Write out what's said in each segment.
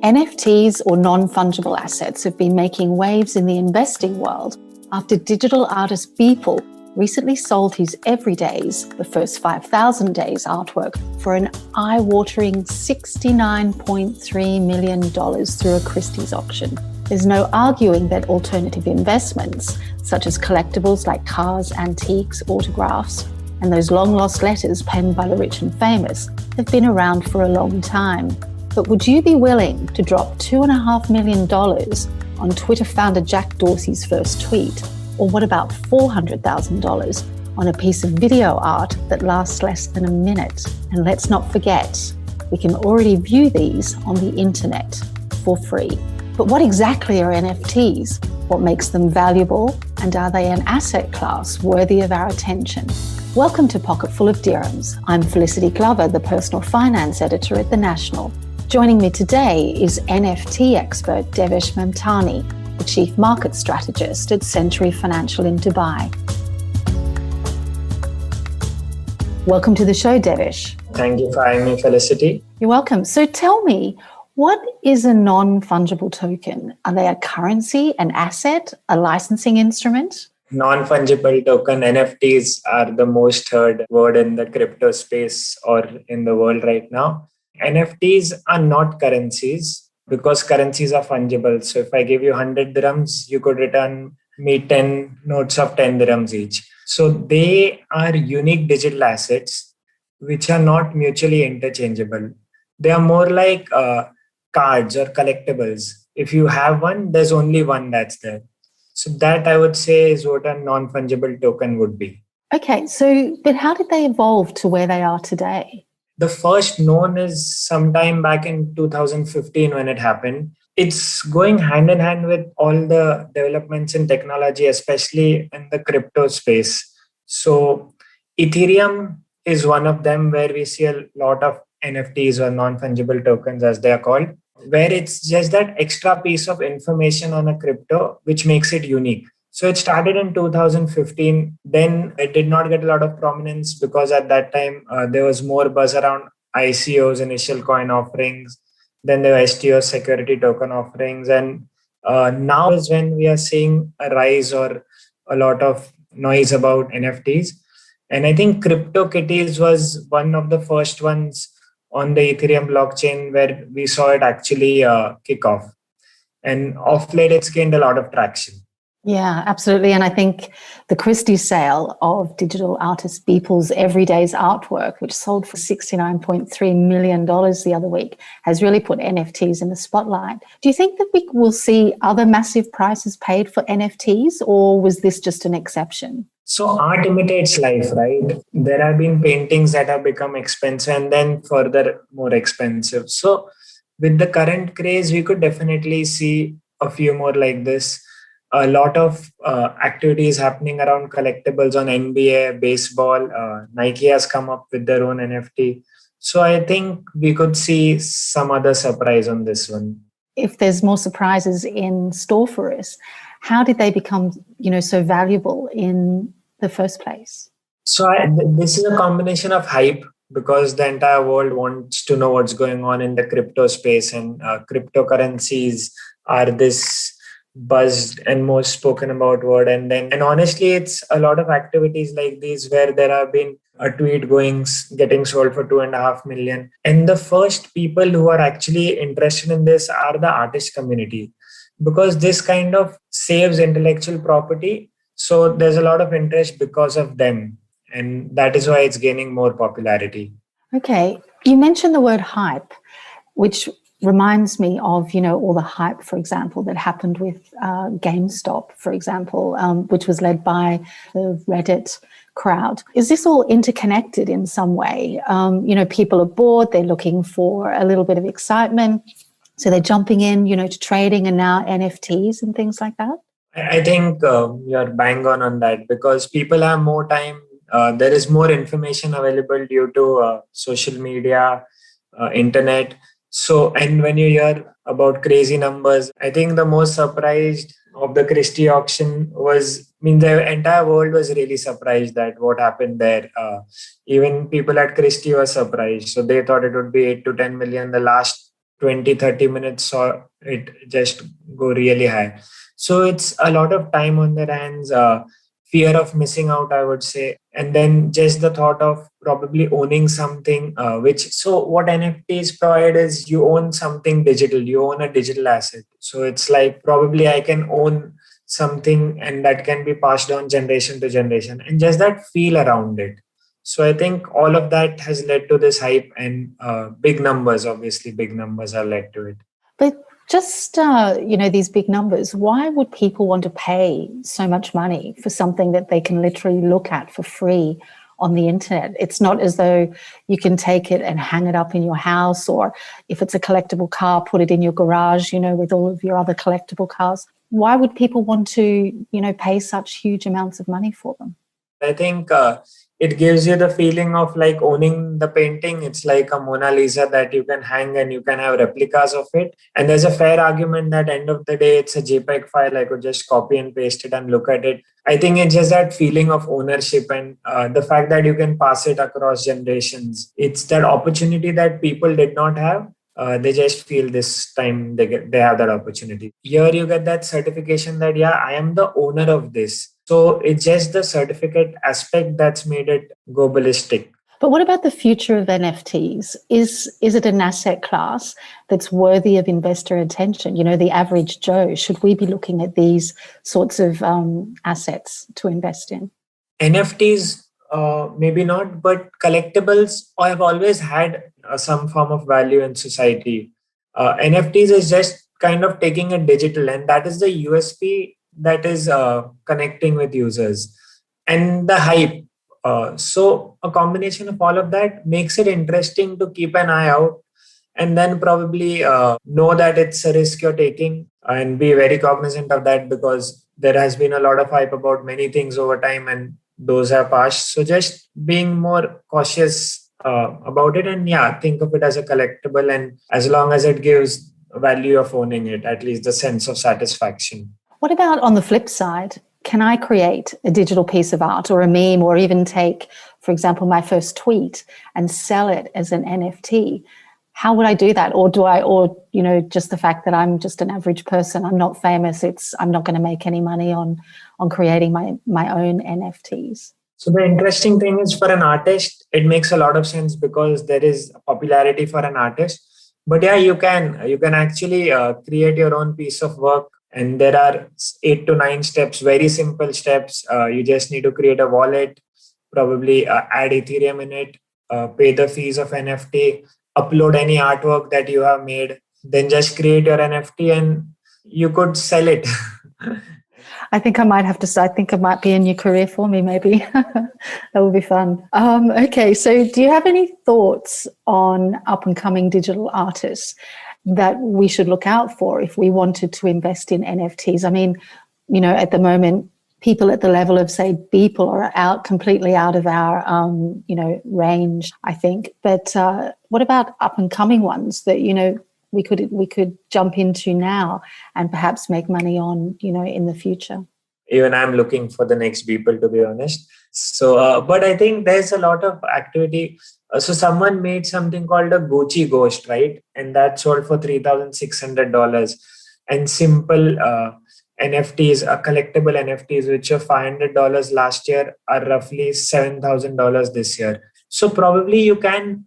NFTs or non-fungible assets have been making waves in the investing world after digital artist Beeple recently sold his Everydays, the first 5,000 days artwork, for an eye-watering $69.3 million through a Christie's auction. There's no arguing that alternative investments, such as collectables like cars, antiques, autographs, and those long-lost letters penned by the rich and famous, have been around for a long time. But would you be willing to drop $2.5 million on Twitter founder Jack Dorsey's first tweet? Or what about $400,000 on a piece of video art that lasts less than a minute? And let's not forget, we can already view these on the internet for free. But what exactly are NFTs? What makes them valuable? And are they an asset class worthy of our attention? Welcome to Pocket Full of Dirhams. I'm Felicity Glover, the personal finance editor at The National. Joining me today is NFT expert Devesh Mamtani, the chief market strategist at Century Financial in Dubai. Welcome to the show, Devesh. Thank you for having me, Felicity. You're welcome. So tell me, what is a non-fungible token? Are they a currency, an asset, a licensing instrument? Non-fungible token, NFTs, are the most heard word in the crypto space or in the world right now. NFTs are not currencies because currencies are fungible. So if I give you 100 dirhams, you could return me 10 notes of 10 dirhams each. So they are unique digital assets which are not mutually interchangeable. They are more like cards or collectables. If you have one, there's only one that's there. So that, I would say, is what a non-fungible token would be. Okay, but how did they evolve to where they are today? The first known is sometime back in 2015 when it happened. It's going hand in hand with all the developments in technology, especially in the crypto space. So Ethereum is one of them where we see a lot of NFTs or non-fungible tokens, as they are called, where it's just that extra piece of information on a crypto which makes it unique. So it started in 2015. Then it did not get a lot of prominence because at that time there was more buzz around ICOs, initial coin offerings. Then there were STO, security token offerings. And now is when we are seeing a rise or a lot of noise about NFTs. And I think CryptoKitties was one of the first ones on the Ethereum blockchain where we saw it actually kick off. And off late, it's gained a lot of traction. Yeah, absolutely. And I think the Christie sale of digital artist Beeple's Everyday's artwork, which sold for $69.3 million the other week, has really put NFTs in the spotlight. Do you think that we will see other massive prices paid for NFTs, or was this just an exception? So art imitates life, right? There have been paintings that have become expensive and then further more expensive. So with the current craze, we could definitely see a few more like this. A lot of activities happening around collectibles on NBA, baseball. Nike has come up with their own NFT. So I think we could see some other surprise on this one. If there's more surprises in store for us, how did they become, so valuable in the first place? So this is a combination of hype because the entire world wants to know what's going on in the crypto space, and cryptocurrencies are this buzzed and most spoken about word. And honestly, it's a lot of activities like these where there have been a tweet getting sold for 2.5 million. And the first people who are actually interested in this are the artist community, because this kind of saves intellectual property. So there's a lot of interest because of them. And that is why it's gaining more popularity. Okay. You mentioned the word hype, which reminds me of, all the hype, for example, that happened with GameStop, for example, which was led by the Reddit crowd. Is this all interconnected in some way? People are bored, they're looking for a little bit of excitement. So they're jumping in, to trading and now NFTs and things like that? I think you're bang on that because people have more time. There is more information available due to social media, internet. So, and when you hear about crazy numbers, I think the most surprised of the Christie auction the entire world was really surprised at what happened there. Even people at Christie were surprised. So they thought it would be 8 to 10 million. The last 20-30 minutes or it just go really high. So it's a lot of time on their hands, fear of missing out, I would say. And then just the thought of probably owning something, so what NFTs provide is you own something digital, you own a digital asset. So it's like probably I can own something and that can be passed on generation to generation, and just that feel around it. So I think all of that has led to this hype, and big numbers, obviously, big numbers have led to it. But just, these big numbers, why would people want to pay so much money for something that they can literally look at for free on the internet? It's not as though you can take it and hang it up in your house, or if it's a collectible car, put it in your garage, with all of your other collectible cars. Why would people want to, pay such huge amounts of money for them? I think it gives you the feeling of like owning the painting. It's like a Mona Lisa that you can hang and you can have replicas of it. And there's a fair argument that end of the day, it's a JPEG file. I could just copy and paste it and look at it. I think it's just that feeling of ownership and the fact that you can pass it across generations. It's that opportunity that people did not have. They just feel this time they have that opportunity. Here you get that certification that, yeah, I am the owner of this. So it's just the certificate aspect that's made it go ballistic. But what about the future of NFTs? Is it an asset class that's worthy of investor attention? The average Joe, should we be looking at these sorts of assets to invest in? NFTs, maybe not, but collectibles have always had some form of value in society. NFTs is just kind of taking it digital, and that is the USP that is connecting with users and the hype. So a combination of all of that makes it interesting to keep an eye out, and then probably know that it's a risk you're taking and be very cognizant of that, because there has been a lot of hype about many things over time and those have passed. So just being more cautious about it, and yeah, think of it as a collectible, and as long as it gives value of owning it, at least the sense of satisfaction. What about on the flip side? Can I create a digital piece of art or a meme, or even take, for example, my first tweet and sell it as an NFT? How would I do that? Or just the fact that I'm just an average person, I'm not famous, I'm not going to make any money on creating my own NFTs. So the interesting thing is, for an artist, it makes a lot of sense because there is popularity for an artist. But yeah, you can actually create your own piece of work. And there are 8 to 9 steps, very simple steps. You just need to create a wallet, probably add Ethereum in it, pay the fees of NFT, upload any artwork that you have made, then just create your NFT and you could sell it. I think I might be a new career for me, maybe. That would be fun. Okay, so do you have any thoughts on up-and-coming digital artists that we should look out for if we wanted to invest in NFTs? I mean, at the moment, people at the level of, say, Beeple are completely out of our, range, I think. But what about up-and-coming ones that, we could jump into now and perhaps make money on, in the future? Even I'm looking for the next Beeple, to be honest. So, but I think there's a lot of activity. So someone made something called a Gucci Ghost, right? And that sold for $3,600. And simple NFTs, collectible NFTs, which are $500 last year, are roughly $7,000 this year. So probably you can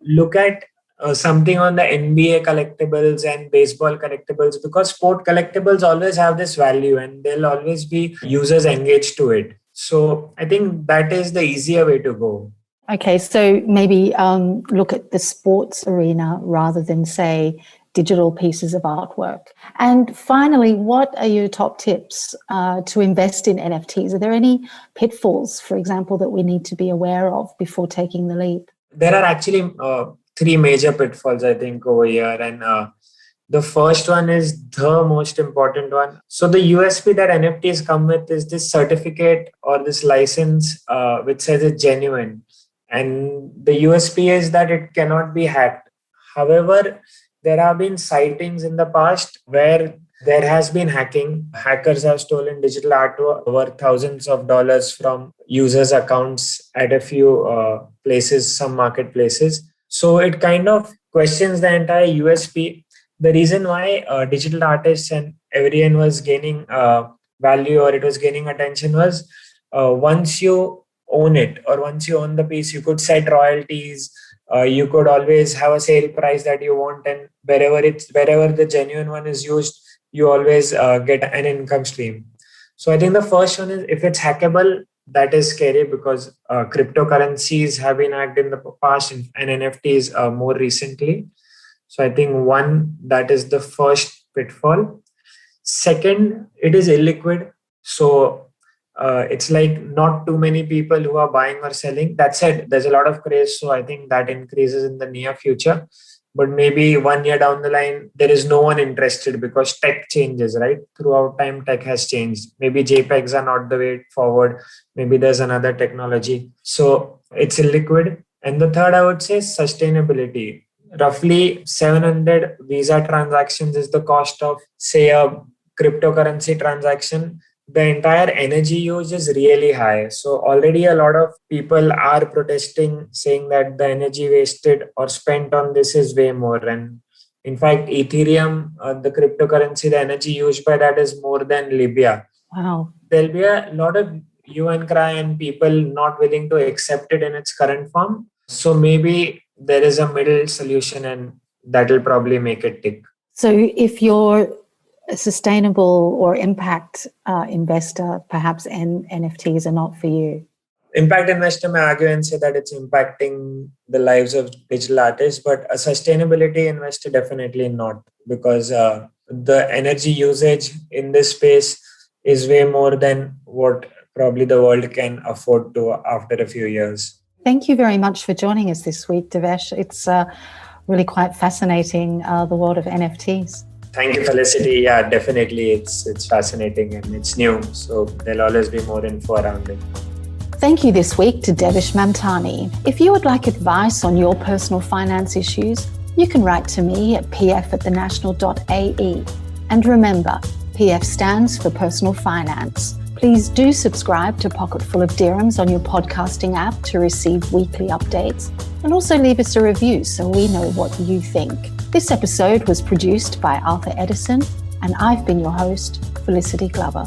look at something on the NBA collectibles and baseball collectibles, because sport collectibles always have this value and there'll always be users engaged to it. So I think that is the easier way to go. Okay, so maybe look at the sports arena rather than, say, digital pieces of artwork. And finally, what are your top tips to invest in NFTs? Are there any pitfalls, for example, that we need to be aware of before taking the leap? There are actually 3 major pitfalls, I think, over here. And the first one is the most important one. So the USP that NFTs come with is this certificate or this license which says it's genuine. And the USP is that it cannot be hacked. However, there have been sightings in the past where there has been hacking. Hackers have stolen digital artwork worth thousands of dollars from users' accounts at a few places, some marketplaces. So it kind of questions the entire USP. The reason why digital artists and everyone was gaining value, or it was gaining attention, was once you own it, or once you own the piece, you could set royalties. You could always have a sale price that you want, and wherever the genuine one is used, you always get an income stream. So I think the first one is, if it's hackable, that is scary, because cryptocurrencies have been hacked in the past, and NFTs more recently. So I think one, that is the first pitfall. Second, it is illiquid. So it's like not too many people who are buying or selling. That said, there's a lot of craze. So I think that increases in the near future. But maybe 1 year down the line, there is no one interested, because tech changes, right? Throughout time, tech has changed. Maybe JPEGs are not the way forward. Maybe there's another technology. So it's illiquid. And the third, I would say, sustainability. Roughly 700 Visa transactions is the cost of, say, a cryptocurrency transaction. The entire energy use is really high. So already a lot of people are protesting, saying that the energy wasted or spent on this is way more. And in fact, Ethereum, the cryptocurrency, the energy used by that is more than Libya. Wow. There'll be a lot of hue and cry and people not willing to accept it in its current form. So maybe there is a middle solution, and that will probably make it tick. So if you're a sustainable or impact investor, perhaps NFTs are not for you. Impact investor may argue and say that it's impacting the lives of digital artists, but a sustainability investor definitely not, because the energy usage in this space is way more than what probably the world can afford to after a few years. Thank you very much for joining us this week, Devesh. It's really quite fascinating, the world of NFTs. Thank you, Felicity. Yeah, definitely. It's fascinating and it's new. So there'll always be more info around it. Thank you this week to Devesh Mamtani. If you would like advice on your personal finance issues, you can write to me at pf@thenational.ae. And remember, PF stands for Personal Finance. Please do subscribe to Pocketful of Dirhams on your podcasting app to receive weekly updates. And also leave us a review so we know what you think. This episode was produced by Arthur Edison, and I've been your host, Felicity Glover.